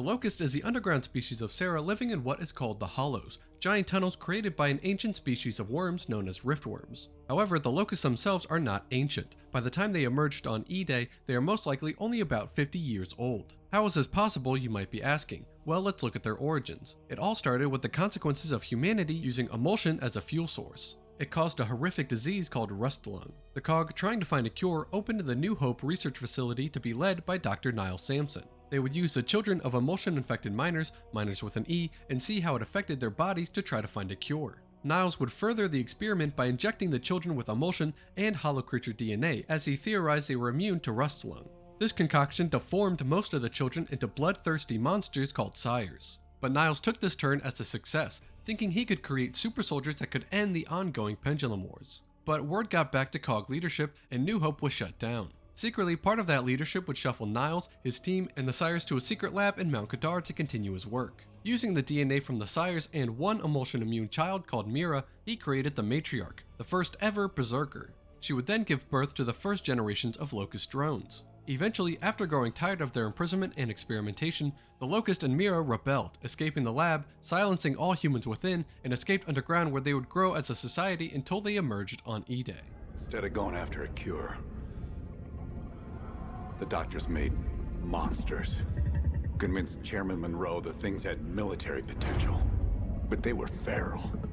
Locust is the underground species of Sarah living in what is called the Hollows, giant tunnels created by an ancient species of worms known as riftworms. However, the locusts themselves are not ancient. By the time they emerged on eday, they are most likely only about 50 years old. How is this possible, you might be asking? Well, let's look at their origins. It all started with the consequences of humanity using emulsion as a fuel source. It caused a horrific disease called rust lung. The COG, trying to find a cure, opened the New Hope research facility to be led by Dr. Niall Sampson. They would use the children of emulsion-infected miners with an E, and see how it affected their bodies to try to find a cure. Niles would further the experiment by injecting the children with emulsion and hollow creature DNA, as he theorized they were immune to rust lung. This concoction deformed most of the children into bloodthirsty monsters called sires. But Niles took this turn as a success, thinking he could create super soldiers that could end the ongoing pendulum wars. But word got back to COG leadership and New Hope was shut down. Secretly, part of that leadership would shuffle Niles, his team, and the sires to a secret lab in Mount Kadar to continue his work. Using the DNA from the sires and one emulsion-immune child called Mira, he created the Matriarch, the first ever Berserker. She would then give birth to the first generations of Locust drones. Eventually, after growing tired of their imprisonment and experimentation, the Locust and Mira rebelled, escaping the lab, silencing all humans within, and escaped underground where they would grow as a society until they emerged on eday. Instead of going after a cure, the doctors made monsters. Convinced Chairman Monroe the things had military potential, but they were feral.